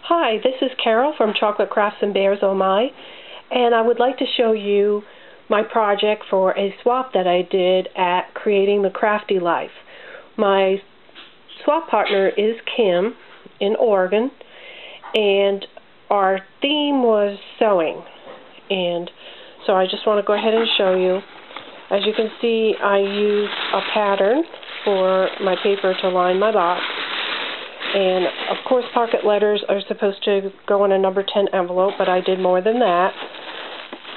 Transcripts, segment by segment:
Hi, this is Carol from Chocolate Crafts and Bears Oh My, and I would like to show you my project for a swap that I did at Creating the Crafty Life. My swap partner is Kim in Oregon, and our theme was sewing, and so I just want to go ahead and show you. As you can see, I used a pattern for my paper to line my box. And, of course, pocket letters are supposed to go in a number 10 envelope, but I did more than that.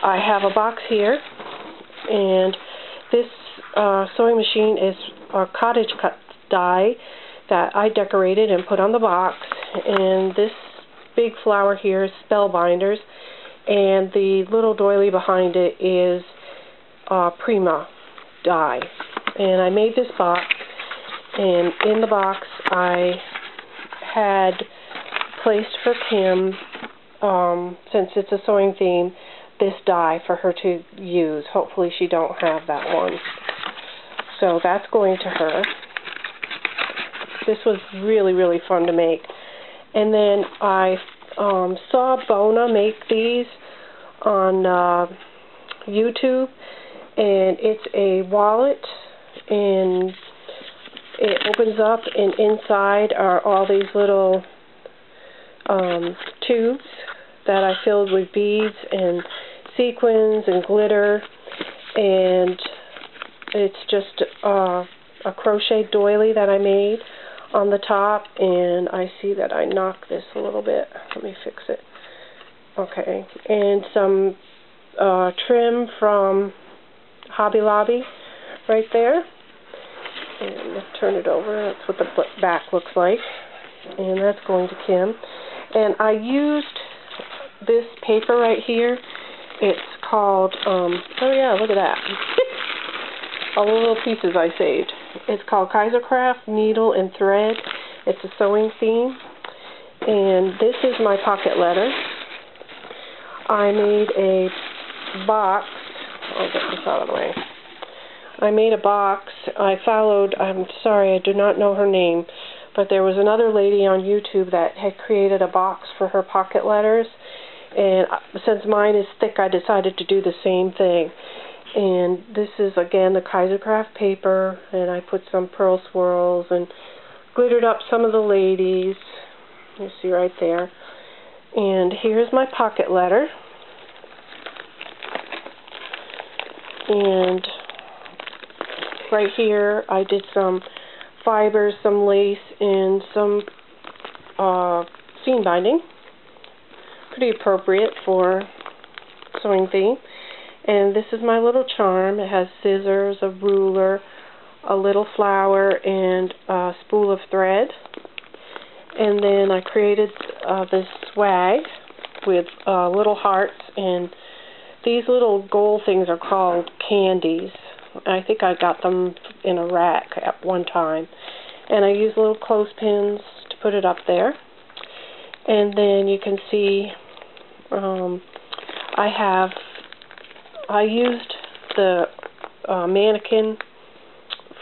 I have a box here, and this sewing machine is a cottage cut die that I decorated and put on the box. And this big flower here is Spellbinders, and the little doily behind it is Prima die. And I made this box, and in the box I had placed for Kim, since it's a sewing theme, this die for her to use. Hopefully she don't have that one. So that's going to her. This was really, really fun to make. And then I saw Bona make these on YouTube, and it's a wallet, and it opens up, and inside are all these little tubes that I filled with beads and sequins and glitter, and it's just a crochet doily that I made on the top. And I see that I knocked this a little bit. Let me fix it. Okay, and some trim from Hobby Lobby right there. And let's turn it over. That's what the back looks like. And that's going to Kim. And I used this paper right here. It's called, oh yeah, look at that. All the little pieces I saved. It's called Kaisercraft Needle and Thread. It's a sewing theme. And this is my pocket letter. I made a box. I'll get this out of the way. I made a box. I followed, I'm sorry, I do not know her name, but there was another lady on YouTube that had created a box for her pocket letters, and since mine is thick, I decided to do the same thing. And this is, again, the Kaisercraft paper, and I put some pearl swirls and glittered up some of the ladies. You see right there. And here's my pocket letter. And right here I did some fibers, some lace, and some seam binding. Pretty appropriate for sewing theme. And this is my little charm. It has scissors, a ruler, a little flower, and a spool of thread. And then I created this swag with little hearts, and these little gold things are called candies. I think I got them in a rack at one time. And I used little clothespins to put it up there. And then you can see I used the mannequin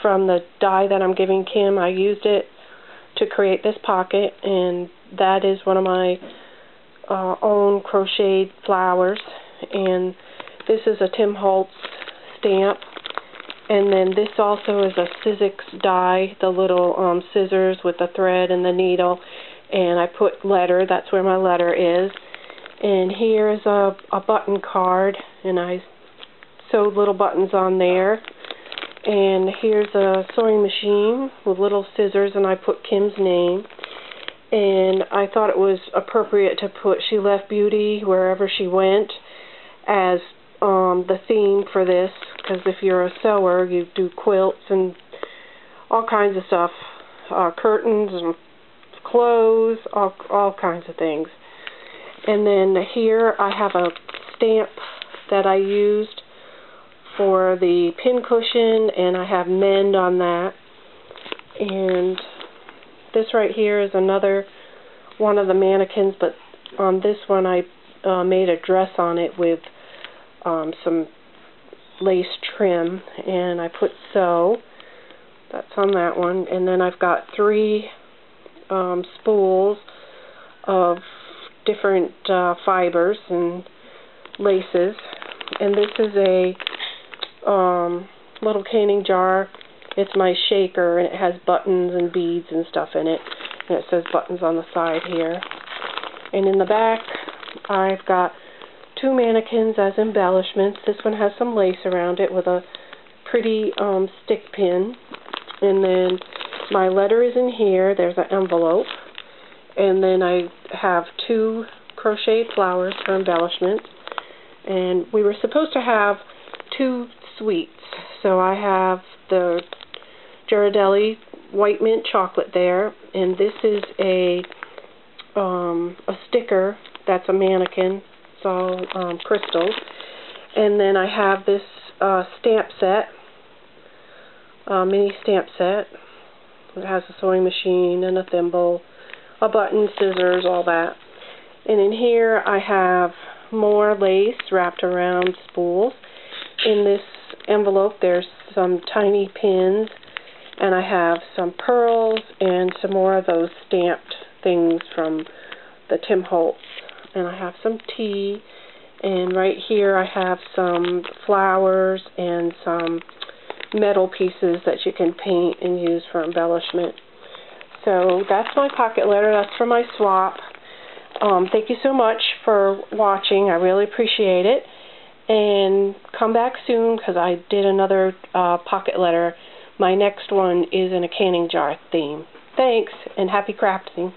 from the die that I'm giving Kim. I used it to create this pocket, and that is one of my own crocheted flowers. And this is a Tim Holtz stamp. And then this also is a Sizzix die, the little scissors with the thread and the needle. And I put letter, that's where my letter is. And here is a button card, and I sewed little buttons on there. And here's a sewing machine with little scissors, and I put Kim's name. And I thought it was appropriate to put She Left Beauty Wherever She Went as the theme for this, because if you're a sewer, you do quilts and all kinds of stuff, curtains and clothes, all kinds of things. And then here I have a stamp that I used for the pin cushion, and I have Mend on that. And this right here is another one of the mannequins, but on this one I made a dress on it with some lace trim, and I put sew. That's on that one. And then I've got 3 spools of different fibers and laces. And this is a little canning jar. It's my shaker, and it has buttons and beads and stuff in it. And it says buttons on the side here. And in the back, I've got 2 mannequins as embellishments. This one has some lace around it with a pretty stick pin. And then my letter is in here. There's an envelope. And then I have 2 crocheted flowers for embellishment. And we were supposed to have 2 sweets. So I have the Ghirardelli white mint chocolate there. And this is a sticker that's a mannequin. It's all crystals. And then I have this stamp set, mini stamp set. It has a sewing machine and a thimble, a button, scissors, all that. And in here I have more lace wrapped around spools. In this envelope there's some tiny pins, and I have some pearls and some more of those stamped things from the Tim Holtz. And I have some tea, and right here I have some flowers and some metal pieces that you can paint and use for embellishment. So that's my pocket letter. That's for my swap. Thank you so much for watching. I really appreciate it. And come back soon, because I did another pocket letter. My next one is in a canning jar theme. Thanks, and happy crafting.